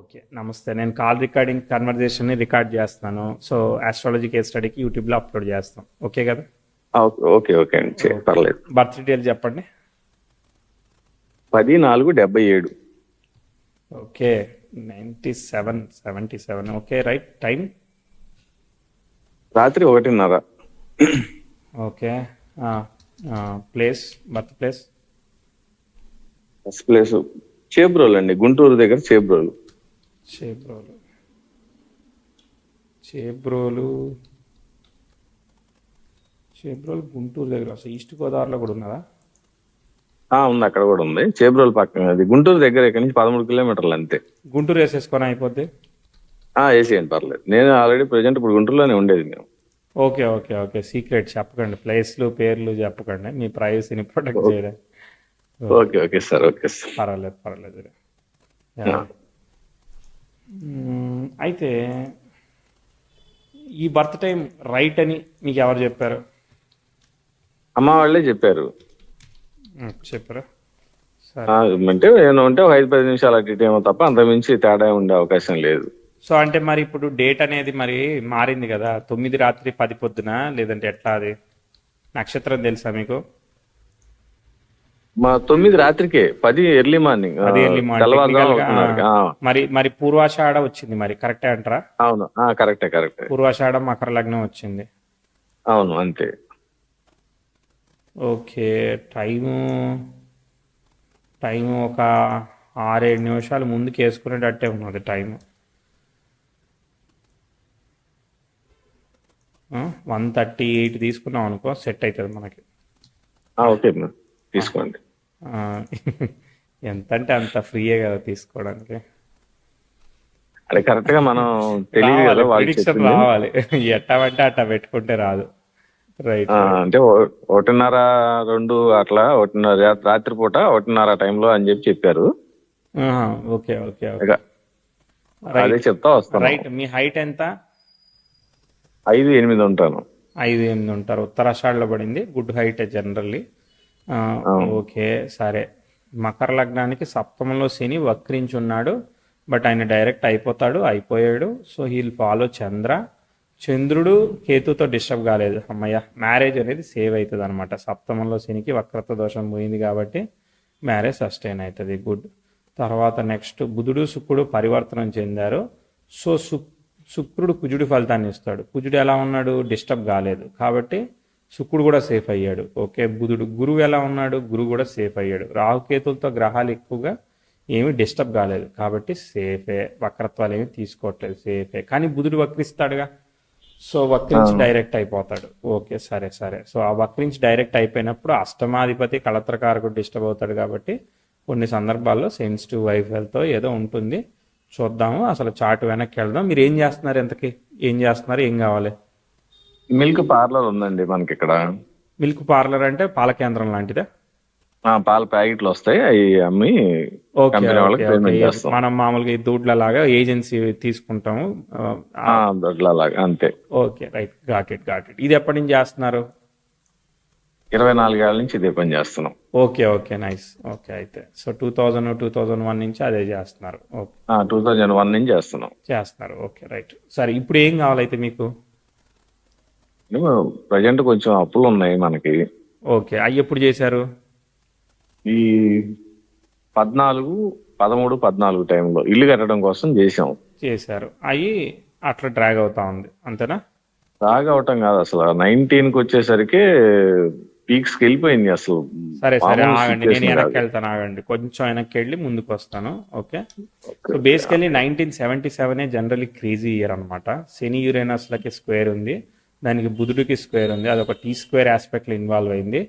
Okay. నమస్తే. నేను call recording కన్వర్జేషన్‌ని రికార్డ్ జేస్తున్నాను. సో, ఆస్ట్రాలజీ కేస్ స్టడీకి యూట్యూబ్‌లో అప్‌లోడ్ జేస్తాం. ఓకే గదా! ఓకే ఓకే అండి ఓకే. పర్లేదు. బర్త్ డీటెయిల్స్ జెప్పండి. 10/4/77. ఓకే. 97, 77 ఓకే. రైట్. టైమ్? రాత్రి 1:30. ఓకే. ఆ! Place? Birth place? First place Chebrolu అండి, గుంటూరు దగ్గర చేబ్రోలు. చేబ్రోలు. చేబ్రోలు. చేబ్రోలు గుంటూరు దగ్గర. అసలు ఈస్ట్ గోదావరిలో గూడా ఉన్నదా? ఉంది, అక్కడ కూడా ఉంది. చేబ్రోలు పక్కన, అది గుంటూరు దగ్గర, ఇక్కడ నుంచి 13 కిలోమీటర్లు అంతే. గుంటూరు ఏసేసుకొని అయిపోద్ది. వేసేయండి పర్లేదు. నేను ఆల్రెడీ ప్రెజెంట్ ఇప్పుడు గుంటూరులోనే ఉండేది మేము. ఓకే. ఓకే. ఓకే. సీక్రెట్ చెప్పకండి. ప్లేస్‌లు, పేర్లు చెప్పకండి. మీ ప్రైవసీని ప్రొటెక్ట్ చేయడానికి. Okay okay sir, okay sir. పర్వాలేదు, పర్వాలేదు. ఆ. యాహ్! అయితే ఈ బర్త్ టైం రైట్ అని మీకు ఎవరు చెప్పారు? అమ్మ వాళ్ళే చెప్పారు. చెప్పారా? సరే. అంటే నేను ఉంటే ఒక 5-10 నిమిషాలు అటు ఇటు ఏమో తప్ప అంతమించి తేడా ఉండే అవకాశం లేదు. సో అంటే మరి ఇప్పుడు డేట్ అనేది మరి మారింది కదా, 9 రాత్రి 10 పొద్దున, లేదంటే ఎట్లా? అది నక్షత్రం తెలుసా మీకు? మా 9 రాత్రికే, 10 ఎర్లీ మార్నింగ్, అది ఎర్లీ మార్నింగ్ తెల్లవారుజామున టెక్నికల్ గా. 1:30కి. మరి పూర్వాషాఢ వచ్చింది, మరి కరెక్టే అంటారా? అవును, కరెక్టే కరెక్టే. పూర్వాషాఢ మకర లగ్నం వచ్చింది. అవును అంతే. ఓకే. టైము ఒక 6-7 నిమిషాలు ముందుకు వేసుకునేటట్టే ఉన్నది టైము. 1:38 తీసుకున్నాం అనుకో, సెట్ అవుతుంది మనకి. ఓకే తీసుకోండి. ఎంత అంటే అంత ఫ్రీయే కదా తీసుకోవడానికి. అదే కరెక్ట్ గా మనం తెలియదు కదా రావాలి, వాళ్ళు ప్రిడిక్షన్ చెప్పింది. రావాలి. ఎట్టా అంటే అట్టా పెట్టుకుంటే రాదు. రైట్. అంటే 1:30-2 అట్లా, 1:30 రాత్రిపూట 1:30 టైంలో అని చెప్పారు. ఓకే. ఓకే. ఇక ఓకే. అదే రైట్. చెప్తా వస్తాను. రైట్. మీ హైట్ ఎంత? 5-8 ఉంటాను. 5-8 ఉంటారు. ఉత్తరాషాఢలో పడింది. Good height generally. ఓకే. సరే. మకర లగ్నానికి సప్తమంలో శని వక్రించి ఉన్నాడు. బట్ ఆయన డైరెక్ట్ అయిపోయాడు. సో హీల్ ఫాలో చంద్రుడు కేతుతో డిస్టర్బ్ కాలేదు. అమ్మయ్య, మ్యారేజ్ అనేది సేవ్ అవుతుంది అనమాట. సప్తమంలో శనికి వక్రత దోషం పోయింది కాబట్టి మ్యారేజ్ సస్టైన్ అవుతుంది. గుడ్. తర్వాత నెక్స్ట్ బుధుడు శుక్రుడు పరివర్తనం చెందారు. సో శుక్రుడు కుజుడి ఫలితాన్ని ఇస్తాడు. కుజుడు ఎలా ఉన్నాడు? డిస్టర్బ్ కాలేదు కాబట్టి శుక్రుడు కూడా సేఫ్ అయ్యాడు. ఓకే. గురువు ఎలా ఉన్నాడు? గురువు కూడా సేఫ్ అయ్యాడు. రాహుకేతులతో గ్రహాలు ఎక్కువగా ఏమీ డిస్టర్బ్ కాలేదు కాబట్టి సేఫే. వక్రత్వాలు ఏమి తీసుకోవట్లేదు, సేఫే. కానీ బుధుడు వక్రిస్తాడుగా, సో వక్రించి డైరెక్ట్ అయిపోతాడు. ఓకే. సరే. సో ఆ వక్రించి డైరెక్ట్ అయిపోయినప్పుడు అష్టమాధిపతి కళత్రకారకుడు డిస్టర్బ్ అవుతాడు కాబట్టి కొన్ని సందర్భాల్లో సెన్సిటివ్ వైఫ్ హెల్త్ ఏదో ఉంటుంది. చూద్దాము. అసలు చాటు వెనక్కి వెళ్దాం. మీరు ఏం చేస్తున్నారు? ఎంతకి ఏం చేస్తున్నారు? ఏం కావాలి? మిల్క్ పార్లర్ ఉందండి మనకి ఇక్కడ. మిల్క్ పార్లర్ అంటే పాల కేంద్రం లాంటిదా? పాల ప్యాకెట్లు వస్తాయి, అవి అమ్మి ఓకే. కంపెనీ వాళ్ళకి ఓకే. Payment okay. చేస్తాం. మనం మామూలుగా ఈ దూడ్ల లాగా ఏజెన్సీ తీసుకుంటాము. దొడ్లలాగా అంతే. ఓకే. రైట్. Got it. ఇది ఎప్పటి నుంచి చేస్తున్నారు? 24 ఏళ్ళ నుంచి ఇదే పని చేస్తున్నాం. ఓకే. నైస్. ఓకే. అయితే సో 2001 నుంచి అదే చేస్తున్నారు. ఓకే. 2001 నుంచి చేస్తున్నాం. ఓకే. రైట్. సరే, ఇప్పుడు ఏం కావాలైతే మీకు? ప్రజెంట్ కొంచెం అప్పులు ఉన్నాయి మనకి. ఓకే. అవి ఎప్పుడు చేశారు? ఈ 13 టైంలో ఇల్లు కట్టడం కోసం చేశారు. అవి అట్లా డ్రాగ్ అవుతా ఉంది, అంతేనా? డ్రాగ్ అవటం కాదు, అసలు 19కి వచ్చేసరికి పీక్స్కి వెళ్ళిపోయింది అసలు. సరే. ఆగండి, నేను వెనక్కి వెళ్తాను. ఆగండి, కొంచెం వెనక్కి వెళ్ళి ముందుకు వస్తాను. Okay. So basically 1977 generally crazy year అనమాట. శని యురేనస్లకి స్క్వేర్ ఉంది, దానికి బుధుడికి స్క్వేర్ ఉంది. అదొక టీ స్క్వేర్ ఆస్పెక్ట్లో ఇన్వాల్వ్ అయింది.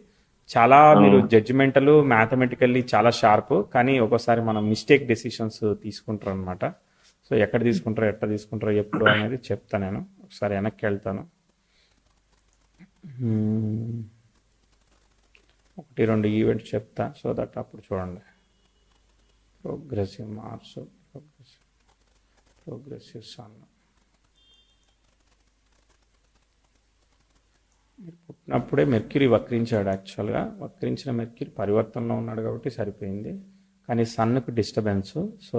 చాలా మీరు జడ్జిమెంటల్, మ్యాథమెటికల్లీ చాలా షార్ప్, కానీ ఒక్కోసారి మనం మిస్టేక్ డెసిషన్స్ తీసుకుంటారు అనమాట. సో ఎక్కడ తీసుకుంటారో, ఎట్లా తీసుకుంటారో, ఎప్పుడు అనేది చెప్తాను. నేను ఒకసారి వెనక్కి వెళ్తాను. 1-2 ఈవెంట్స్ చెప్తా, సో దట్ అప్పుడు చూడండి. Progressive Mars, progressive sun. మీరు పుట్టినప్పుడే మెర్క్యూరీ వక్రించాడు. యాక్చువల్గా వక్రించిన మెర్క్యూరీ పరివర్తనలో ఉన్నాడు కాబట్టి సరిపోయింది. కానీ సన్నుకు డిస్టర్బెన్స్. సో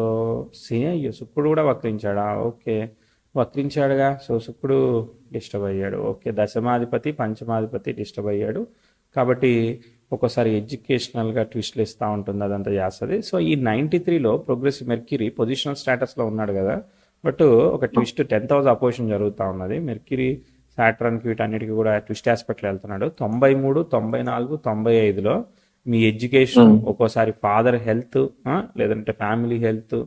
అయ్యో శుక్రుడు కూడా వక్రించాడా? ఓకే, వక్రించాడుగా. సో శుక్రుడు డిస్టర్బ్ అయ్యాడు. ఓకే, దశమాధిపతి పంచమాధిపతి డిస్టర్బ్ అయ్యాడు. కాబట్టి ఒక్కోసారి ఎడ్యుకేషనల్గా ట్విస్ట్లు ఇస్తూ ఉంటుంది, అదంతా చేస్తుంది. సో ఈ 93లో ప్రోగ్రెసివ్ మెర్క్యూరీ పొజిషనల్ స్టేటస్లో ఉన్నాడు కదా, బట్ ఒక ట్విస్ట్ 10th హౌస్ అపోజిషన్ జరుగుతూ ఉన్నది. మెర్క్యూరీ సాటర్న్కి వీటన్నిటికీ కూడా ట్విస్ట్ ఆస్పెక్ట్లో వెళ్తున్నాడు. 93, 94, 95లో మీ ఎడ్యుకేషన్, ఒక్కోసారి ఫాదర్ హెల్త్, లేదంటే ఫ్యామిలీ హెల్త్,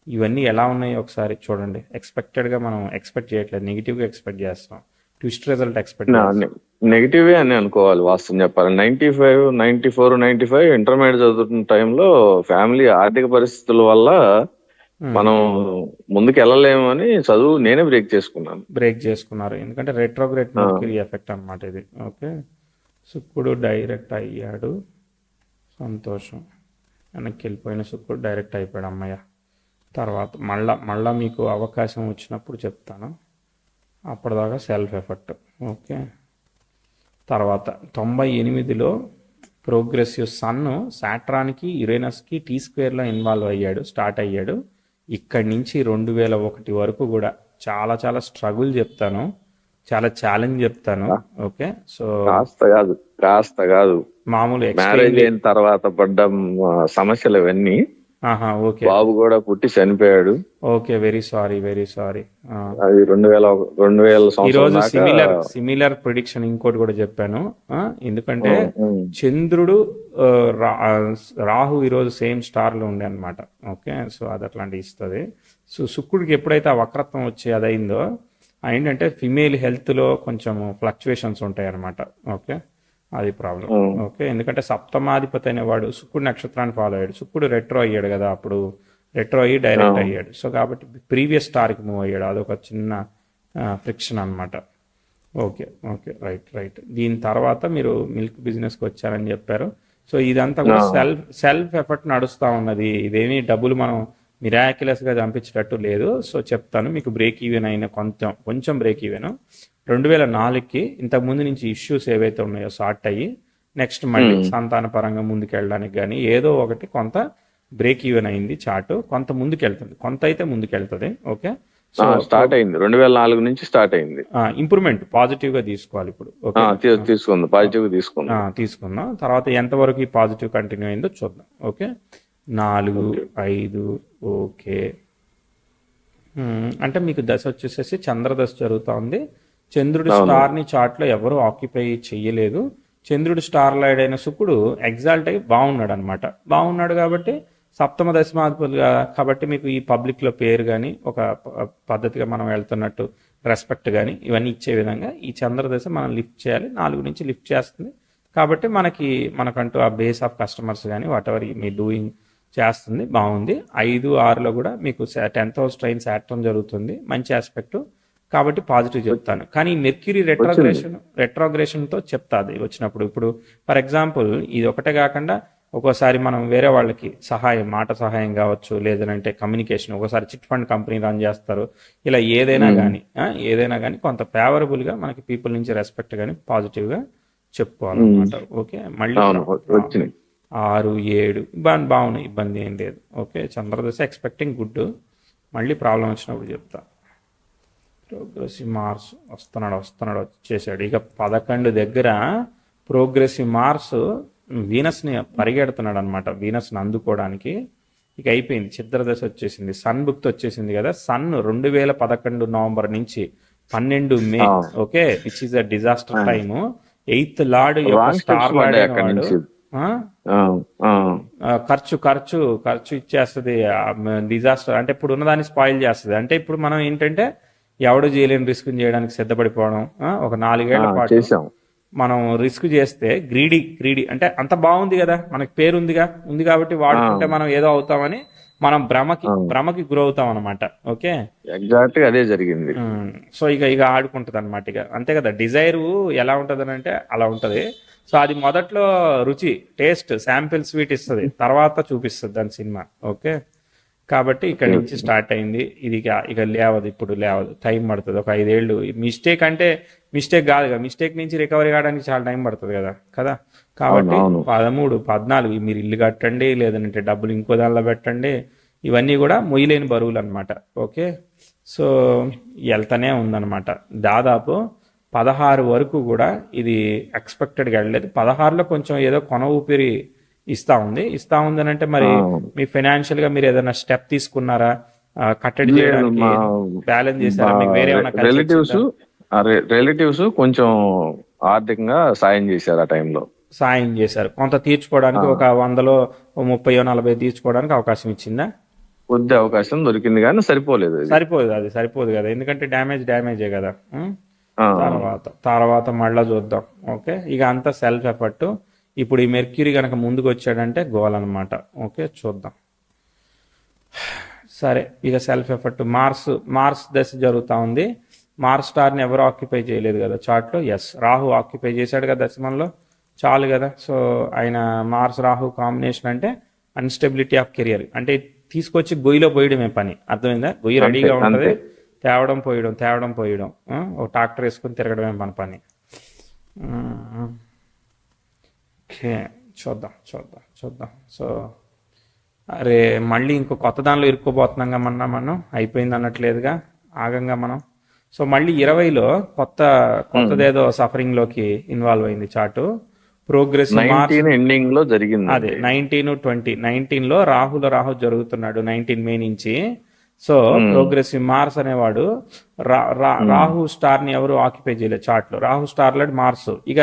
ఇవన్నీ ఎలా ఉన్నాయో ఒకసారి చూడండి. ఎక్స్పెక్టెడ్గా మనం ఎక్స్పెక్ట్ చేయట్లేదు, నెగిటివ్గా ఎక్స్పెక్ట్ చేస్తాం, ట్విస్ట్ రిజల్ట్ ఎక్స్పెక్ట్ చేస్తాం. నెగిటివే అని అనుకోవాలి వాస్తవం చెప్పాలి. 95, 94, 95 ఇంటర్మీడియట్ చదువుతున్న టైంలో ఫ్యామిలీ ఆర్థిక పరిస్థితుల వల్ల మనం ముందుకు వెళ్ళలేము అని చదువు నేనే బ్రేక్ చేసుకున్నారు. ఎందుకంటే రెట్రోగ్రేడ్ మెర్క్యూరీ ఎఫెక్ట్ అన్నమాట ఇది. ఓకే, శుక్రుడు డైరెక్ట్ అయ్యాడు, సంతోషం. వెనక్కి వెళ్ళిపోయిన శుక్రుడు డైరెక్ట్ అయిపోయాడు, అమ్మయ్య. తర్వాత మళ్ళా మీకు అవకాశం వచ్చినప్పుడు చెప్తాను, అప్పటిదాకా సెల్ఫ్ ఎఫర్ట్. ఓకే, తర్వాత 98లో ప్రోగ్రెసివ్ సన్ సాట్రాన్కి యురేనస్కి T² ఇన్వాల్వ్ అయ్యాడు, స్టార్ట్ అయ్యాడు. ఇక్కడి నుంచి 2001 వరకు కూడా చాలా చాలా స్ట్రగుల్ చెప్తాను, చాలా ఛాలెంజ్ చెప్తాను. ఓకే, సో కాస్త కాదు మామూలు మ్యారేజ్ అయిన తర్వాత పడ్డ సమస్యలు ఇవన్నీ. ఓకే, బాబు కూడా పుట్టి చనిపోయాడు. Okay, very sorry. అది 2000 ఈరోజు సిమిలర్ ప్రిడిక్షన్ ఇంకోటి కూడా చెప్పాను. ఎందుకంటే చంద్రుడు రాహు ఈరోజు సేమ్ స్టార్లో ఉండే అనమాట. ఓకే, సో అది అట్లాంటివి ఇస్తుంది. సో శుక్రుడికి ఎప్పుడైతే ఆ వక్రత్వం వచ్చి అదైందో, ఏంటంటే ఫిమేల్ హెల్త్లో కొంచెం ఫ్లక్చువేషన్స్ ఉంటాయి అనమాట. ఓకే, అది ప్రాబ్లం. ఓకే, ఎందుకంటే సప్తమాధిపతి అనేవాడు శుక్రుడు నక్షత్రాన్ని ఫాలో అయ్యాడు. శుక్రుడు రెట్రో అయ్యాడు కదా, అప్పుడు రెట్రో అయ్యి డైరెక్ట్ అయ్యాడు. సో కాబట్టి ప్రీవియస్ స్టార్కి మూవ్ అయ్యాడు, అదొక చిన్న ఫ్రిక్షన్ అనమాట. Okay, right. దీని తర్వాత మీరు మిల్క్ బిజినెస్కి వచ్చారని చెప్పారు. సో ఇదంతా కూడా సెల్ఫ్ ఎఫర్ట్ నడుస్తూ ఉన్నది. ఇదేమీ డబ్బులు మనం మిరాక్యులస్గా చంపించేటట్టు లేదు. సో చెప్తాను మీకు. బ్రేక్ ఈవెన్ అయిన కొంచెం బ్రేక్ ఈవెన్ 2004కి ఇంతకుముందు నుంచి ఇష్యూస్ ఏవైతే ఉన్నాయో సార్ట్ అయ్యి నెక్స్ట్ మళ్ళీ సంతాన పరంగా ముందుకెళ్ళడానికి కానీ ఏదో ఒకటి కొంత బ్రేక్ ఈవెన్ అయింది చార్ట్. కొంత ముందుకెళ్తుంది, కొంత అయితే ముందుకెళ్తుంది. ఓకే, సో స్టార్ట్ అయింది 2004 నుంచి స్టార్ట్ అయింది. ఇంప్రూవ్మెంట్ పాజిటివ్ గా తీసుకోవాలి ఇప్పుడు. తీసుకుందాం. తర్వాత ఎంతవరకు ఈ పాజిటివ్ కంటిన్యూ అయిందో చూద్దాం. ఓకే, 4, 5. ఓకే, అంటే మీకు దశ వచ్చేసేసి చంద్రదశ జరుగుతూ ఉంది. చంద్రుడి స్టార్ని చార్ట్లో ఎవరు ఆక్యుపై చెయ్యలేదు. చంద్రుడు స్టార్ లైడ్ అయిన శుక్రుడు ఎగ్జాల్ట్ అయ్యి బాగున్నాడు కాబట్టి సప్తమ దశమాధిపతులుగా, కాబట్టి మీకు ఈ పబ్లిక్లో పేరు కానీ ఒక పద్ధతిగా మనం వెళ్తున్నట్టు రెస్పెక్ట్ కానీ ఇవన్నీ ఇచ్చే విధంగా ఈ చంద్రదశ మనం లిఫ్ట్ చేయాలి. 4 నుంచి లిఫ్ట్ చేస్తుంది కాబట్టి మనకంటూ ఆ బేస్ ఆఫ్ కస్టమర్స్ కానీ వాట్ ఎవర్ మీ డూయింగ్ చేస్తుంది, బాగుంది. 5, 6లో కూడా మీకు 10th హౌస్ ట్రైన్ సాటర్న్ జరుగుతుంది, మంచి ఆస్పెక్ట్ కాబట్టి పాజిటివ్ చెప్తాను. కానీ మెర్క్యూరీ రెట్రోగ్రేషన్తో చెప్తాది వచ్చినప్పుడు. ఇప్పుడు ఫర్ ఎగ్జాంపుల్ ఇది ఒకటే కాకుండా ఒక్కోసారి మనం వేరే వాళ్ళకి మాట సహాయం కావచ్చు, లేదంటే కమ్యూనికేషన్, ఒకసారి చిట్ ఫండ్ కంపెనీ రన్ చేస్తారు. ఇలా ఏదైనా కానీ కొంత ఫేవరబుల్గా మనకి పీపుల్ నుంచి రెస్పెక్ట్ కానీ పాజిటివ్గా చెప్పుకోవాలన్నమాట. ఓకే, మళ్ళీ 6, 7 బాగున్నాయి, ఇబ్బంది ఏం లేదు. ఓకే, చంద్రదశ ఎక్స్పెక్టింగ్ గుడ్. మళ్ళీ ప్రాబ్లం వచ్చినప్పుడు చెప్తా. ప్రోగ్రెసివ్ మార్స్ వస్తున్నాడు వచ్చేసాడు. ఇక 11 దగ్గర ప్రోగ్రెసివ్ మార్స్ వీనస్ని పరిగెడుతున్నాడు అనమాట, వీనస్ని అందుకోవడానికి. ఇక అయిపోయింది, చిత్రదశ వచ్చేసింది, సన్ బుక్త్ వచ్చేసింది కదా. సన్ 2011 నవంబర్ నుంచి 12 May. Okay, which is a disaster time. 8th lord star lord వాడు ఖర్చు ఇచ్చేస్తుంది. డిజాస్టర్ అంటే ఇప్పుడు ఉన్నదాన్ని స్పాయిల్ చేస్తుంది. అంటే ఇప్పుడు మనం ఏంటంటే ఎవడు చేయలేని రిస్క్ చేయడానికి సిద్ధపడిపోవడం. ఒక 4 ఏళ్ల పాటు మనం రిస్క్ చేస్తే గ్రీడీ అంటే అంత బాగుంది కదా, మనకి పేరు ఉంది కాబట్టి వాడుకుంటే మనం ఏదో అవుతామని మనం భ్రమకి గురవుతాం అనమాట. ఓకే, ఎగ్జాక్ట్గా అదే జరిగింది. సో ఇక ఆడుకుంటది అనమాట. ఇక అంతే కదా, డిజైర్ ఎలా ఉంటది అంటే అలా ఉంటది. సో అది మొదట్లో రుచి, టేస్ట్, శాంపిల్ స్వీట్ ఇస్తుంది, తర్వాత చూపిస్తుంది దాని సినిమా. ఓకే, కాబట్టి ఇక్కడ నుంచి స్టార్ట్ అయింది ఇది. ఇక లేవదు, ఇప్పుడు లేవదు, టైం పడుతుంది. ఒక 5 ఏళ్ళు. మిస్టేక్ అంటే మిస్టేక్ కాదు కదా, మిస్టేక్ నుంచి రికవరీ కావడానికి చాలా టైం పడుతుంది కదా. కాబట్టి 13, 14 మీరు ఇల్లు కట్టండి, లేదంటే డబ్బులు ఇంకో దానిలో పెట్టండి. ఇవన్నీ కూడా మొయ్యలేని బరువులు అనమాట. ఓకే, సో వెళ్తానే ఉందన్నమాట. దాదాపు 16 వరకు కూడా ఇది ఎక్స్పెక్టెడ్గా వెళ్ళలేదు. 16లో కొంచెం ఏదో కొన ఊపిరి ఇస్తా ఉంది అని అంటే మరి మీ ఫైనాన్షియల్ గా మీరు ఏదైనా స్టెప్ తీసుకున్నారా కట్టడి చేయడానికి, బ్యాలెన్స్ చేశారా? మీకు వేరే ఏమైనా రిలేటివ్స్ కొంచెం ఆర్థికంగా సాయం చేశారు ఆ టైంలో. సాయం చేశారు కొంత తీర్చుకోవడానికి, ఒక 100లో 30, 40 తీర్చుకోవడానికి అవకాశం ఇచ్చిందా? కొద్ది అవకాశం దొరికింది కానీ సరిపోలేదు. సరిపోదు కదా, ఎందుకంటే డ్యామేజే కదా. తర్వాత మళ్ళా చూద్దాం. ఓకే, ఇక అంతా సెల్ఫ్ ఎఫర్ట్. ఇప్పుడు ఈ మెర్క్యూరీ కనుక ముందుకు వచ్చాడంటే గోల్ అనమాట. ఓకే, చూద్దాం. సరే, ఇక సెల్ఫ్ ఎఫర్ట్. మార్స్ దశ జరుగుతూ ఉంది. మార్స్ స్టార్ని ఎవరు ఆక్యుపై చేయలేదు కదా చార్ట్లో. ఎస్, రాహు ఆక్యుపై చేశాడు కదా దశమంలో, చాలు కదా. సో ఆయన మార్స్ రాహు కాంబినేషన్ అంటే అన్స్టెబిలిటీ ఆఫ్ కెరియర్, అంటే తీసుకొచ్చి గొయ్యిలో పోయడమే పని. అర్థమైందా? గొయ్యి రెడీగా ఉంటుంది, తేవడం పోయడం. ఒక ట్రాక్టర్ వేసుకొని తిరగడమే మన పని. ఓకే, చూద్దాం. సో అరే మళ్ళీ ఇంకో కొత్త దానిలో ఇరుక్కోబోతున్నాంగా మనం అయిపోయింది అన్నట్లేదుగా, ఆగంగా మనం. సో మళ్ళీ 20లో కొత్తదేదో సఫరింగ్ లోకి ఇన్వాల్వ్ అయింది చార్టు. ప్రోగ్రెస్ ఎండింగ్ లో జరిగింది. అదే 19, 20. 19లో రాహు జరుగుతున్నాడు 19 మే నుంచి. సో ప్రోగ్రెసివ్ మార్స్ అనేవాడు రాహు స్టార్ ని ఎవరు ఆక్యుపై చేయలేదు చార్ట్ లో. Rahu star led Mars. ఇక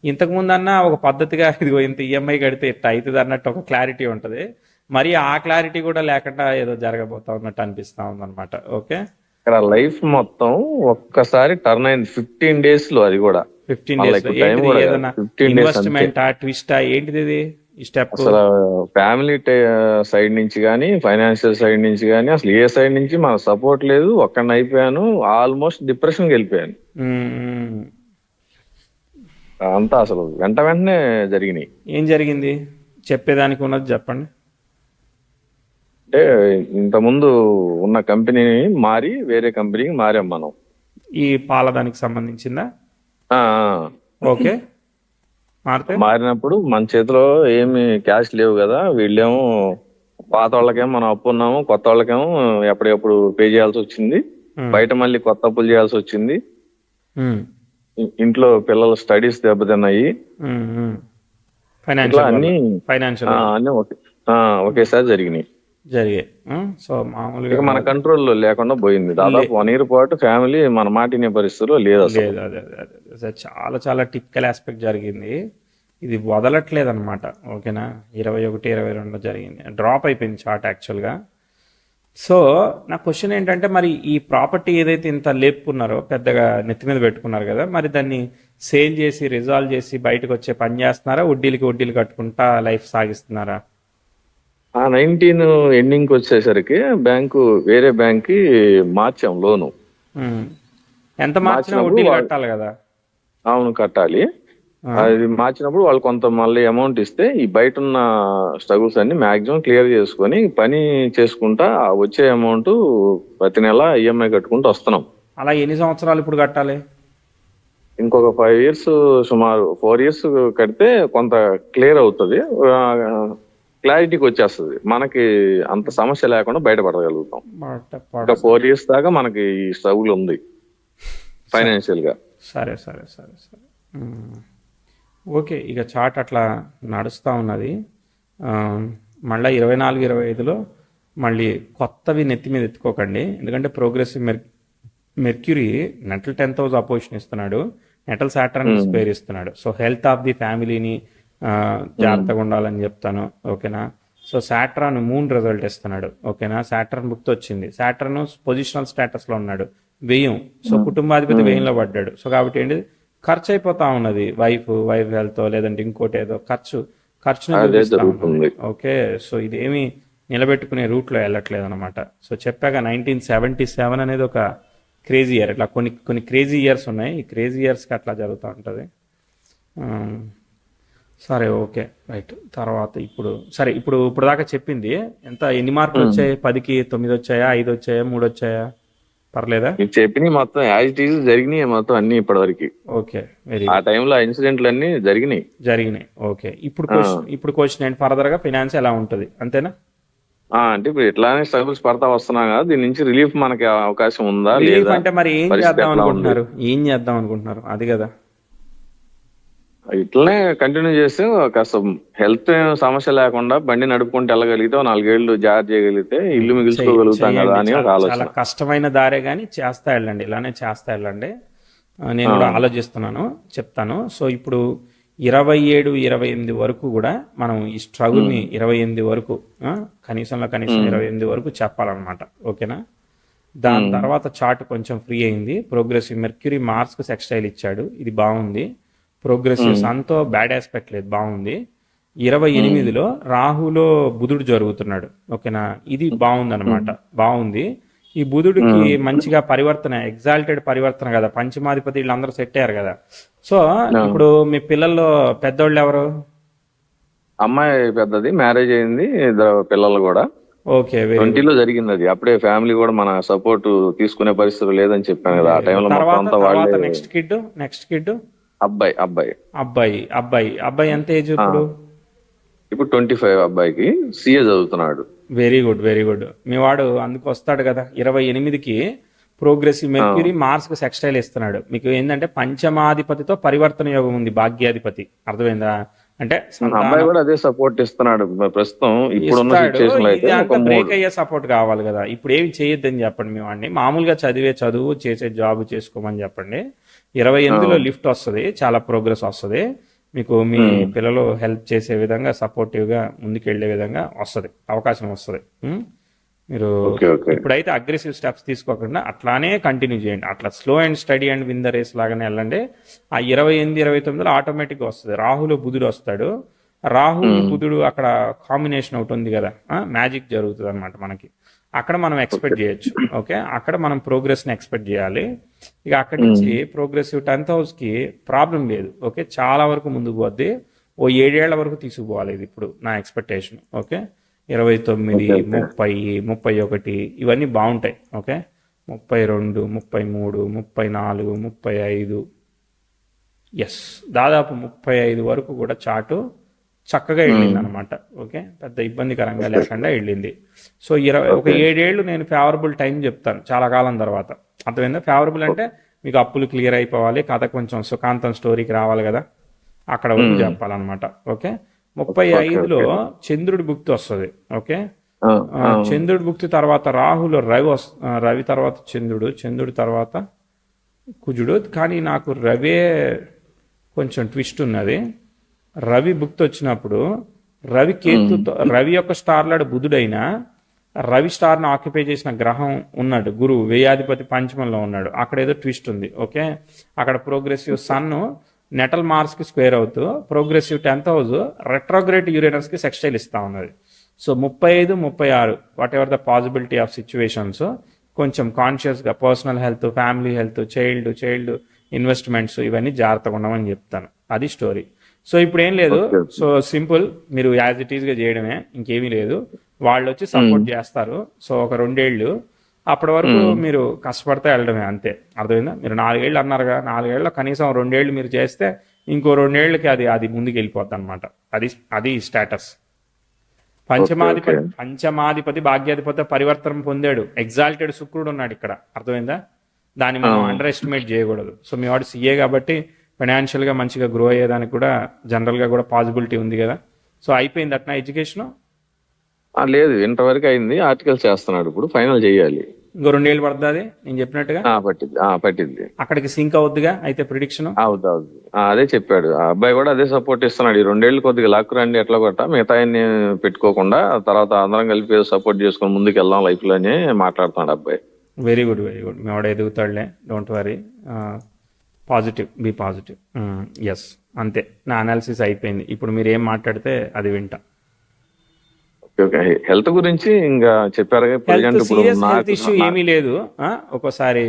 ఇంతకు ముందన్నా ఒక పద్ధతిగా ఇదిగో ఇంత ఈఎంఐ కడితే ఇట్ట అవుతుంది అన్నట్టు ఒక క్లారిటీ ఉంటుంది. మరి ఆ క్లారిటీ కూడా లేకుండా ఏదో జరగబోతా ఉన్నట్టు అనిపిస్తా ఉందన్నమాట. ఓకే, ఇక్కడ లైఫ్ మొత్తం ఒక్కసారి టర్న్ అయింది 15 days లో. అది కూడా 15 days లో ఏదైనా ఇన్వెస్ట్మెంట్ ట్విస్టా ఏంటిది ఇది? ఈ స్టెప్ అసలు ఫ్యామిలీ సైడ్ నుంచి కానీ, ఫైనాన్షియల్ సైడ్ నుంచి కానీ, అసలు ఏ సైడ్ నుంచి మన సపోర్ట్ లేదు. ఒక్కడిని అయిపోయాను, ఆల్మోస్ట్ డిప్రెషన్కి వెళ్ళిపోయాను. అంతా అసలు వెంటనే జరిగినాయి. ఏం జరిగింది చెప్పేదానికి ఉన్నది చెప్పండి. అంటే ఇంతకుముందు ఉన్న కంపెనీని మారి వేరే కంపెనీకి మారాం మనం. ఈ పాలదానికి సంబంధించిందా? ఓకే, మారినప్పుడు మన చేతిలో ఏమి క్యాష్ లేవు కదా. వీళ్ళేమో పాత వాళ్ళకేమో మనం అప్పు ఉన్నాము, కొత్త వాళ్ళకేమో ఎప్పుడెప్పుడు పే చేయాల్సి వచ్చింది. బయట మళ్ళీ కొత్త అప్పులు చేయాల్సి వచ్చింది. ఇంట్లో పిల్లల స్టడీస్ దెబ్బతిన్నాయి. అన్ని ఒకేసారి జరిగాయి. సో మామూలుగా మన కంట్రోల్లో లేకుండా పోయింది. దాదాపు 1 year పాటు ఫ్యామిలీ మన మాట వినే పరిస్థితిలో లేదు. అదే చాలా టిపికల్ ఆస్పెక్ట్ జరిగింది. ఇది వదలట్లేదు అనమాట. ఓకేనా, 21, 22 జరిగింది. డ్రాప్ అయిపోయింది చార్ట్ యాక్చువల్గా. సో నా క్వశ్చన్ ఏంటంటే, మరి ఈ ప్రాపర్టీ ఏదైతే ఇంత లేపుకున్నారో, పెద్దగా నెత్తి మీద పెట్టుకున్నారు కదా, మరి దాన్ని సేల్ చేసి రిజాల్వ్ చేసి బయటకు వచ్చే పని చేస్తున్నారా? వడ్డీలు కట్టుకుంటా లైఫ్ సాగిస్తున్నారా? 19 ఎండింగ్ వచ్చేసరికి వేరే బ్యాంక్ కి మార్చాం లోను. ఎంత మార్చినా వడ్డీలు కట్టాలి కదా. అవును, కట్టాలి. అది మార్చినప్పుడు వాళ్ళు కొంత మళ్ళీ అమౌంట్ ఇస్తే ఈ బయట ఉన్న స్ట్రగుల్స్ అన్ని మాక్సిమం క్లియర్ చేసుకొని పని చేసుకుంటా వచ్చే అమౌంట్ ప్రతి నెల ఈఎంఐ కట్టుకుంటూ వస్తున్నాం. అలా ఎన్ని సంవత్సరాలు ఇప్పుడు కట్టాలి? ఇంకొక 5 years, సుమారు 4 years కడితే కొంత క్లియర్ అవుతుంది, క్లారిటీకి వచ్చేస్తుంది. మనకి అంత సమస్య లేకుండా బయటపడగలుగుతాం. ఇంకా 4 years దాకా మనకి ఈ స్ట్రగుల్ ఉంది ఫైనాన్షియల్ గా. సరే. ఓకే, ఇక చార్ట్ అట్లా నడుస్తూ ఉన్నది. మళ్ళీ 24, 25లో మళ్ళీ కొత్తవి నెత్తి మీద ఎత్తుకోకండి. ఎందుకంటే progressive mercury natal 10th house opposition ఇస్తున్నాడు, నెటల్ సాటర్న్ స్పేర్ ఇస్తున్నాడు. సో హెల్త్ ఆఫ్ ది ఫ్యామిలీని జాగ్రత్తగా ఉండాలని చెప్తాను. ఓకేనా. సో సాటర్న్ మూన్ రిజల్ట్ ఇస్తున్నాడు. ఓకేనా, సాటర్న్ బుక్ వచ్చింది. సాటర్న్ పొజిషనల్ స్టేటస్లో ఉన్నాడు, వ్యయం. సో కుటుంబాధిపతి వ్యయంలో పడ్డాడు. సో కాబట్టి ఏంటి, ఖర్చు అయిపోతా ఉన్నది. వైఫ్ హెల్త్ లేదంటే ఇంకోటి ఏదో ఖర్చును చూపిస్తా ఉంటుంది. ఓకే, సో ఇదేమి నిలబెట్టుకునే రూట్లో వెళ్ళట్లేదు అనమాట. సో చెప్పాక 1977 అనేది ఒక క్రేజీ ఇయర్. ఇట్లా కొన్ని క్రేజీ ఇయర్స్ ఉన్నాయి. ఈ క్రేజీ ఇయర్స్కి అట్లా జరుగుతూ ఉంటుంది. సరే, ఓకే, రైట్. తర్వాత ఇప్పుడు దాకా చెప్పింది ఎన్ని మార్కులు వచ్చాయి? 10కి 9 వచ్చాయా, 5 వచ్చాయా, 3 వచ్చాయా? పర్లేదా? మీకు చెప్పినవి మొత్తం యాజ్ ఇట్ ఈజ్ జరిగినాయి మొత్తం అన్ని ఇప్పటివరకు. ఓకే, వెరీ ఆ గుడ్. టైంలో ఆ ఇన్సిడెంట్లు అన్ని జరిగినాయి. జరిగినాయి. ఓకే, ఇప్పుడు ఆ, క్వశ్చన్ ఏంటి? ఫర్దర్ గా ఫినాన్స్ ఎలా ఉంటుంది, అంతేనా? అంటే ఇప్పుడు ఇట్లానే స్ట్రగుల్స్ పడతా వస్తున్నాం కదా, దీని నుంచి రిలీఫ్ మనకి అవకాశం ఉందా రిలీఫ్ లేదా, అంటే మరి ఏం పరిస్థితి చేద్దాం ఎట్లా ఉంది? అనుకుంటున్నారు? అది కదా. ఇట్లనే కంటిన్యూ చేస్తే కాస్త హెల్త్ సమస్య లేకుండా బండి నడుపుకుంటూ వెళ్ళగలిగితే ఓ 4 ఏళ్ళు జాగ్రత్త చేయగలిగితే ఇల్లు మిగిల్చుకోగలుగుతాం కదా చేయండి. అని ఒక చాలా చాలా ఆలోచన. కష్టమైన దారే కానీ చేస్తా వెళ్ళండి, ఇలానే చేస్తా వెళ్ళండి. నేను కూడా ఆలోచిస్తున్నాను, చెప్తాను. సో ఇప్పుడు 27, 28 వరకు కూడా మనం ఈ స్ట్రగుల్ని 28 వరకు, కనీసంలో కనీసం 28 వరకు చెప్పాలన్నమాట. ఓకేనా? దాని తర్వాత చార్ట్ కొంచెం ఫ్రీ అయింది. ప్రోగ్రెసివ్ మెర్క్యూరీ మార్స్కి సెక్స్టైల్ ఇచ్చాడు, ఇది బాగుంది. ప్రోగ్రెసివ్ సన్తో బ్యాడ్ ఆస్పెక్ట్ లేదు, బాగుంది. 28లో రాహులో బుధుడు జరుగుతున్నాడు. ఓకేనా? ఇది బాగుందన్నమాట, బాగుంది. ఈ బుధుడికి మంచిగా పరివర్తన, ఎగ్జాల్టెడ్ పరివర్తన కదా, పంచమాధిపతి వీళ్ళందరూ సెట్ అయ్యారు కదా. సో ఇప్పుడు మీ పిల్లల్లో పెద్దోళ్ళు ఎవరు? అమ్మాయి పెద్దది, మ్యారేజ్ అయింది, ఇద్దరు పిల్లలు కూడా. Okay, very good. 20లో జరిగింది అది. అప్పుడే ఫ్యామిలీ కూడా మన సపోర్ట్ తీసుకునే పరిస్థితి లేదని చెప్పాను కదా, ఆ టైంలో మొత్తం తర్వాత అంతా వాళ్ళే. నెక్స్ట్ కిడ్ అబ్బాయి అబ్బాయి అబ్బాయి ఎంత ఏజ్ ఇప్పుడు? ఇప్పుడు 25 అబ్బాయికి, సిఏ చదువుతున్నాడు. Very good, very good. మీ వాడు అందుకు వస్తాడు కదా. 28కి ప్రోగ్రెసివ్ మెర్క్యూరీ మార్స్ కు సెక్స్టైల్ ఇస్తున్నాడు. మీకు ఏంటంటే పంచమాధిపతితో పరివర్తన యోగం ఉంది, భాగ్యాధిపతి. అర్థమైందా? అంటే అబ్బాయి కూడా అదే సపోర్ట్ ఇస్తున్నాడు ప్రస్తుతం ఇప్పుడున్న ఇస్తాడు. సిచ్యువేషన్ లో. అయితే ఇది ఒక అంతా 3 బ్రేక్ అయ్యే సపోర్ట్ కావాలి కదా. ఇప్పుడు ఏమి చేయొద్దని చెప్పండి మీ వాడిని. మామూలుగా చదువు చేసే జాబ్ చేసుకోమని చెప్పండి. 28లో లిఫ్ట్ వస్తుంది, చాలా ప్రోగ్రెస్ వస్తుంది మీకు. మీ పిల్లలు హెల్ప్ చేసే విధంగా, సపోర్టివ్గా ముందుకెళ్లే విధంగా వస్తుంది, అవకాశం వస్తుంది. మీరు ఓకే ఓకే ఇప్పుడైతే అగ్రెసివ్ స్టెప్స్ తీసుకోకుండా అట్లానే కంటిన్యూ చేయండి. అట్లా slow and steady and win the race లాగానే వెళ్ళండి. ఆ 28, 29లో ఆటోమేటిక్గా వస్తుంది. రాహులో బుధుడు వస్తాడు. రాహు బుధుడు అక్కడ కాంబినేషన్ ఒకటి ఉంది కదా, మ్యాజిక్ జరుగుతుంది అనమాట మనకి. అక్కడ మనం ఎక్స్పెక్ట్ చేయొచ్చు. ఓకే, అక్కడ మనం ప్రోగ్రెస్ని ఎక్స్పెక్ట్ చేయాలి. ఇక అక్కడి నుంచి ప్రోగ్రెసివ్ 10th హౌస్కి ప్రాబ్లం లేదు. ఓకే, చాలా వరకు ముందుకు పోద్ది. ఓ 7 ఏళ్ల వరకు తీసుకుపోవాలి ఇది ఇప్పుడు నా ఎక్స్పెక్టేషన్. ఓకే, 29, 30, 31 ఇవన్నీ బాగుంటాయి. ఓకే, 32, 33, 34, 35, ఎస్, దాదాపు 35 వరకు కూడా చాటు చక్కగా వెళ్ళింది అనమాట. ఓకే, పెద్ద ఇబ్బందికరంగా లేకుండా వెళ్ళింది. సో ఒక 7 ఏళ్ళు నేను ఫేవరబుల్ టైం చెప్తాను చాలా కాలం తర్వాత. అర్థమైందా? ఫేవరబుల్ అంటే మీకు అప్పులు క్లియర్ అయిపోవాలి, కథ కొంచెం సుఖాంతం స్టోరీకి రావాలి కదా, అక్కడ వరకు చెప్పాలన్నమాట. ఓకే, 35లో చంద్రుడి భుక్తి వస్తుంది. ఓకే, చంద్రుడి భుక్తి తర్వాత రాహులో రవి తర్వాత చంద్రుడి తర్వాత కుజుడు. కానీ నాకు రవే కొంచెం ట్విస్ట్ ఉన్నది. రవి భుక్తి వచ్చినప్పుడు రవి యొక్క స్టార్లాడు బుధుడైనా రవి స్టార్ను ఆక్యుపై చేసిన గ్రహం ఉన్నాడు, గురువు వ్యయాధిపతి పంచమంలో ఉన్నాడు. అక్కడ ఏదో ట్విస్ట్ ఉంది. ఓకే, అక్కడ ప్రోగ్రెసివ్ సన్ నెటల్ మార్స్ కి స్క్వేర్ అవుతూ progressive 10th house retrograde Uranus కి సెక్స్టైల్ ఇస్తా ఉన్నది. So 35, 36 whatever the possibility of situations కొంచెం కాన్షియస్గా personal health, family health, child investments ఇవన్నీ జాగ్రత్తగా ఉండమని చెప్తాను. అది స్టోరీ. సో ఇప్పుడు ఏం లేదు. సో సింపుల్, మీరు యాజ్ ఇట్ ఈస్గా చేయడమే, ఇంకేమీ లేదు. వాళ్ళు వచ్చి సపోర్ట్ చేస్తారు. సో ఒక 2 ఏళ్ళు అప్పటి వరకు మీరు కష్టపడితే వెళ్ళడమే, అంతే. అర్థమైందా? మీరు 4 ఏళ్ళు అన్నారుగా, 4 ఏళ్ళలో కనీసం 2 ఏళ్ళు మీరు చేస్తే ఇంకో 2 ఏళ్ళకి అది ముందుకు వెళ్ళిపోద్ది అనమాట. అది స్టేటస్. పంచమాధిపతి భాగ్యాధిపతి పరివర్తనం పొందాడు. ఎగ్జాల్టెడ్ శుక్రుడు ఉన్నాడు ఇక్కడ. అర్థమైందా? దాన్ని మనం అండర్ ఎస్టిమేట్ చేయకూడదు. సో మీ వాడు సీఏ కాబట్టి ఫైనాన్షియల్గా మంచిగా గ్రో అయ్యేదానికి కూడా జనరల్గా కూడా పాసిబిలిటీ ఉంది కదా. సో అయిపోయింది అట్నా ఎడ్యుకేషన్? లేదు, ఇంటర్ వరకు అయింది. ఆర్టికల్స్ చేస్తున్నాడు, ఇప్పుడు ఫైనల్ చేయాలి. ఇంకో 2 ఏళ్ళు పడుతుంది నేను చెప్పినట్టుగా. పట్టింది. అక్కడికి సింక్ అవుద్దిగా అయితే ప్రిడిక్షన్. అవుద్ది. అదే చెప్పాడు ఆ అబ్బాయి కూడా, అదే సపోర్ట్ ఇస్తున్నాడు. ఈ 2 ఏళ్ళు కొద్దిగా లాక్కురండి ఎట్లా కొట్ట, మిగతా పెట్టుకోకుండా తర్వాత అందరం కలిపి సపోర్ట్ చేసుకొని ముందుకు వెళ్దాం లైఫ్ లో అని మాట్లాడుతున్నాడు అబ్బాయి. Very good, very good. మీ వాడు ఎదుగుతాడులే, don't worry. Positive, be positive. Yes, అంతే. నా అనాలిసిస్ అయిపోయింది. ఇప్పుడు మీరు ఏం మాట్లాడితే అది వింటా. హెల్త్ గురించి ఇంకా చెప్పారు. హెల్త్ ఇష్యూ ఏమీ లేదు. ఒక్కోసారి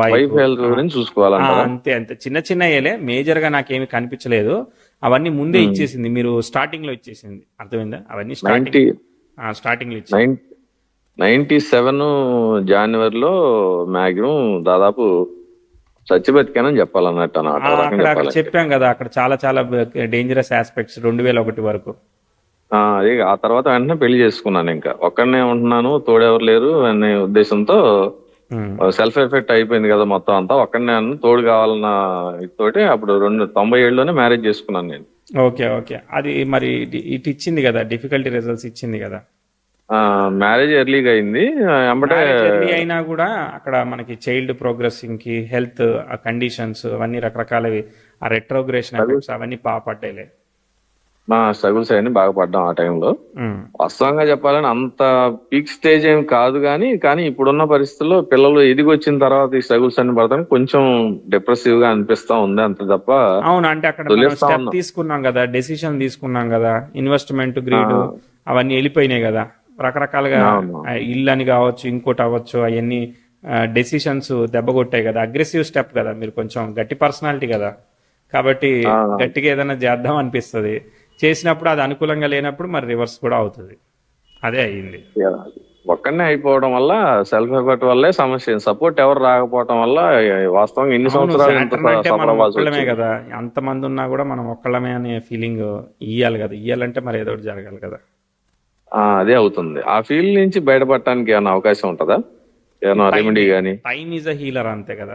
వైఫ్ హెల్త్ గురించి చూసుకోవాలంట. అంతే చిన్న చిన్నయ్యలే, మేజర్ గా నాకేమి కనిపించలేదు. అవన్నీ ముందే ఇచ్చేసింది, మీరు స్టార్టింగ్ లో ఇచ్చేసింది. అర్థమైందా? అవన్నీ స్టార్టింగ్ 90 స్టార్టింగ్ లో ఇచ్చింది. 97 జనవరిలో మాక్సిమం దాదాపు చచ్చి బతికానని చెప్పాలన్నట్టు అన్నమాట. ఒక రకంగా అక్కడ చెప్పాలంటే చెప్పాం కదా, అక్కడ చాలా చాలా డేంజరస్ ఆస్పెక్ట్స్ 2001 వరకు. అది ఆ తర్వాత వెంటనే పెళ్లి చేసుకున్నాను. ఇంకా ఒక్కడనే ఉంటున్నాను, తోడెవరు లేరు అనే ఉద్దేశంతో ఉమ్. సెల్ఫ్ ఎఫెక్ట్ అయిపోయింది కదా మొత్తం అంతా. ఒక్కడనే తోడు కావాలన్న తోటి అప్పుడు 97లోనే మ్యారేజ్ చేసుకున్నాను నేను. ఓకే ఓకే, అది మరి ఇటు ఇచ్చింది కదా, డిఫికల్టీ రిజల్ట్స్ ఇచ్చింది కదా. మ్యారేజ్ ఎర్లీగా అయింది. ఎంబటే మ్యారేజ్ ఎర్లీ అయినా కూడా అక్కడ మనకి చైల్డ్ ప్రోగ్రెసింగ్ కి హెల్త్ ఆ కండిషన్స్ అవన్నీ రకరకాలవి, ఆ రెట్రోగ్రేషన్ ఎఫెక్ట్స్ అవన్నీ బాగా పడ్డాయిలే. మా స్ట్రగుల్స్ అవన్నీ బాగా పడ్డాం ఆ టైంలో. ఉమ్. వాస్తవంగా చెప్పాలని అంత పీక్ స్టేజ్ ఏం కాదు, కానీ ఇప్పుడున్న పరిస్థితుల్లో పిల్లలు ఎదిగి వచ్చిన తర్వాత ఈ స్ట్రగుల్స్ అన్ని పడతాం కొంచెం డిప్రెసివ్ గా అనిపిస్తా ఉంది, అంత తప్ప అవును, అంటే అక్కడ మనం తొలిస్తా స్టెప్ ఉన్నాం. తీసుకున్నాం కదా, డెసిషన్ తీసుకున్నాం కదా, ఇన్వెస్ట్మెంట్ గ్రీడ్ ఆ, అవన్నీ వెళ్ళిపోయినాయి కదా రకరకాలుగా. అవును. ఇల్లు అని కావచ్చు, ఇంకోటి అవ్వచ్చు, అవన్నీ డెసిషన్స్ దెబ్బ కొట్టాయి కదా. అగ్రెసివ్ స్టెప్ కదా, మీరు కొంచెం గట్టి పర్సనాలిటీ కదా, కాబట్టి ఆ, గట్టిగా ఏదైనా చేద్దాం అనిపిస్తుంది. చేసినప్పుడు అది అనుకూలంగా లేనప్పుడు మరి రివర్స్ కూడా అవుతుంది. అదే అయ్యింది. ఒక్కడనే అయిపోవడం వల్ల సెల్ఫ్ ఎఫర్ట్ వల్లే సమస్య. సపోర్ట్ ఎవరు రాకపోవడం వల్ల వాస్తవంగా ఇన్ని అవును, సంవత్సరాలు ఇంత సాటర్న్ అంటే సఫర్ మనం అవ్వాల్సి ఒక్కళ్ళమే వచ్చింది. కదా, అంతమంది ఉన్నా కూడా మనం ఒక్కళ్ళమే అనే ఫీలింగ్ ఇయ్యాలి కదా. ఇయ్యాలంటే మరి ఏదో ఒకటి జరగాలి కదా. అదే అవుతుంది. ఆ ఫీల్డ్ నుంచి బయటపడటానికి ఏమైనా అవకాశం ఉంటుందా? ఏమైనా రెమెడీ కానీ? టైం ఈజ్ అ హీలర్, అంతే కదా.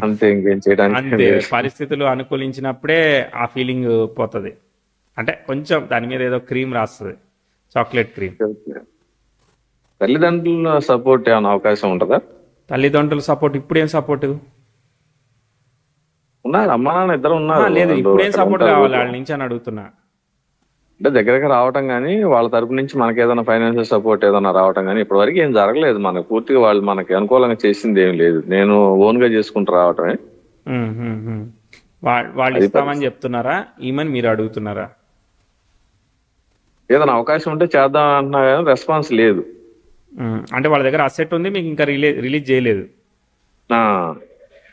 అంతే, ఇంకేం చేయడానికి అంతే, లేదు. పరిస్థితులు అనుకూలించినప్పుడే ఆ ఫీలింగ్ పోతుంది. అంటే కొంచెం దాని మీద ఏదో క్రీమ్ రాస్తుంది, చాక్లెట్ క్రీమ్. తల్లిదండ్రుల సపోర్ట్ ఏమైనా అవకాశం ఉంటుందా? తల్లిదండ్రుల సపోర్ట్ ఇప్పుడు ఏం సపోర్ట్? ఉన్నారు, అమ్మా నాన్న ఇద్దరు ఉన్నారు. లేదు, వాళ్ళు ఇప్పుడు ఏం అక్కడ సపోర్ట్ ఉంటారు కావాలి ఊర్లో. వాళ్ళ నుంచి అని అడుగుతున్నా. అంటే దగ్గరగా రావటం కానీ వాళ్ళ తరపు నుంచి మనకి ఏదైనా ఫైనాన్షియల్ సపోర్ట్ ఏదైనా రావటం కానీ ఇప్పటి వరకు ఏం జరగలేదు. మనకు పూర్తిగా వాళ్ళు మనకి అనుకూలంగా చేసింది ఏం లేదు. నేను ఓన్ గా చేసుకుంటూ రావటమే. ఉమ్, ఉమ్, ఉమ్. వాళ్ళు అది ఇస్తామని పరిస్థితి. చెప్తున్నారా, ఈమని మీరు అడుగుతున్నారా? ఏదైనా అవకాశం ఉంటే చేద్దాం అంటున్నా కానీ రెస్పాన్స్ లేదు. అంటే వాళ్ళ దగ్గర అసెట్ ఉంది, మీకు ఇంకా రిలీజ్ చేయలేదు. ఆ,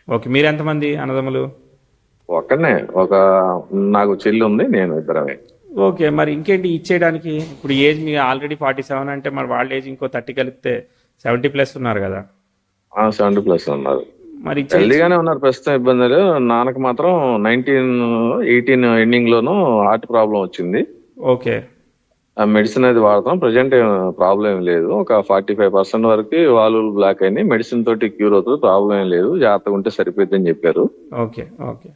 ఓకే, మీరు ఎంతమంది అన్నదమ్ములు? ఒక్కనే నాకు చెల్లి ఉంది, నేను ఇద్దరమే. ఓకే, మరి ఇంకేంటి ఇచ్చేయడానికి. ఇప్పుడు ఏజ్ మీ ఆల్రెడీ 47 అంటే మరి వాళ్ళ ఏజ్ ఇంకో 30 కలిపితే 70+ ఉన్నారు కదా. 70+ ఉన్నారు. మరి ఇచ్చేయచ్చు. హెల్దీగానే ఉన్నారు, ప్రస్తుతం ఇబ్బంది లేదు. నాన్నకు మాత్రం 18 ఎండింగ్ లోనూ హార్ట్ ప్రాబ్లం వచ్చింది. ఓకే. ఆ మెడిసిన్ అది వాడుతున్నాం. ప్రజెంట్ ప్రాబ్లం ఏం లేదు. ఒక 45% వరకు వాల్వులు బ్లాక్ అయినాయి. మెడిసిన్ తోటి క్యూర్ అవుతుంది, ప్రాబ్లం ఏం లేదు. జాగ్రత్తగా ఉంటే సరిపోద్దని చెప్పారు. Okay okay.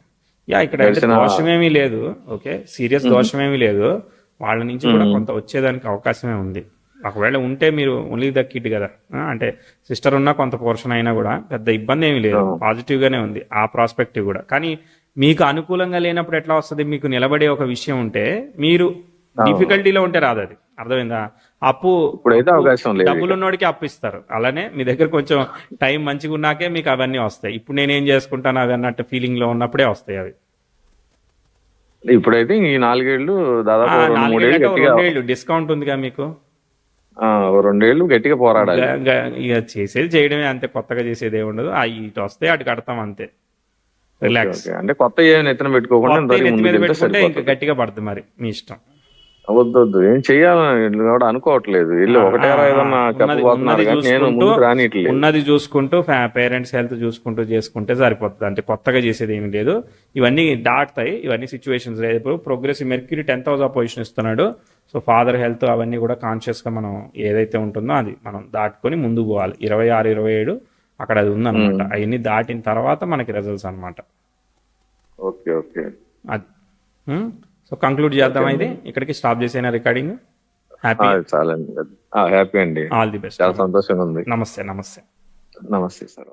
యా, ఇక్కడ అంటే మెడిసిన్ దోషమేమీ లేదు. ఓకే, సీరియస్ దోషమేమీ లేదు. వాళ్ళ నుంచి కూడా కొంత వచ్చేదానికి అవకాశమే ఉంది. ఒకవేళ ఉంటే మీరు ఓన్లీ ద కిడ్ కదా, అంటే సిస్టర్ ఉన్న కొంత పోర్షన్ అయినా కూడా పెద్ద ఇబ్బంది ఏమీ లేదు, పాజిటివ్గానే ఉంది ఆ ప్రాస్పెక్టివ్ కూడా. కానీ మీకు అనుకూలంగా లేనప్పుడు ఎట్లా వస్తుంది? మీకు నిలబడే ఒక విషయం ఉంటే మీరు డిఫికల్టీలో ఉంటే రాదు అది. అర్థమైందా? ఇప్పుడైతే అవకాశం లేదు. డబ్బులు ఉన్నోడికి అప్పు ఇస్తారు. అలానే మీ దగ్గర కొంచెం టైం మంచిగా ఉన్నాకే మీకు అవన్నీ వస్తాయి. ఇప్పుడు నేనేం చేసుకుంటాను అవి అన్నట్టు ఫీలింగ్ లో ఉన్నప్పుడే వస్తాయి అవి. ఇప్పుడైతే ఈ 4 ఏళ్ళు దాదాపు 2-3 ఏళ్ళు గట్టిగా 2 ఏళ్ళు డిస్కౌంట్ ఉందిగా మీకు. 2 ఏళ్ళు గట్టిగా పోరాడాలి. ఇక చేసేది చేయడమే, అంతే. కొత్తగా చేసేది ఏమి ఉండదు. ఇటు వస్తే అటు కడతాం, అంతే. రిలాక్స్. ఓకే. అంటే కొత్త ఏమైనా ఎత్తున పెట్టుకోకుండా నెత్తి మీద ముందుకు వెళ్తే పెట్టుకుంటే ఇంకా సరిపోతుంది. గట్టిగా పడుతుంది, మరి మీ ఇష్టం. వద్దు, ఏం చెయ్యాలని కూడా అనుకోవట్లేదు. వీళ్ళు ఒకటేరా ఏదన్నా చెప్పబోతున్నారు కానీ నేను ముందుకు రానిట్లేదు. ఉన్నది చూసుకుంటూ పేరెంట్స్ హెల్త్ చూసుకుంటూ చేసుకుంటే సరిపోతుంది. అంటే కొత్తగా చేసేది ఏమి లేదు. ఇవన్నీ దాటుతాయి, ఇవన్నీ సిచ్యువేషన్స్. రేపు progressive mercury 10th house of position ఇస్తున్నాడు. సో ఫాదర్ హెల్త్ అవన్నీ కూడా కాన్షియస్గా మనం ఏదైతే ఉంటుందో అది మనం దాటుకొని ముందుకు పోవాలి. 26, 27 అక్కడ అది ఉందన్నమాట. అవన్నీ దాటిన తర్వాత మనకి రిజల్ట్స్ అనమాట. Okay okay. అది. సో కంక్లూడ్ చేద్దాం. ఇది ఇక్కడికి స్టాప్ చేసేనా రికార్డింగ్? హ్యాపీ. చాలండి. హ్యాపీ అండి. All the best. చాలా సంతోషంగా ఉంది. నమస్తే. నమస్తే సార్.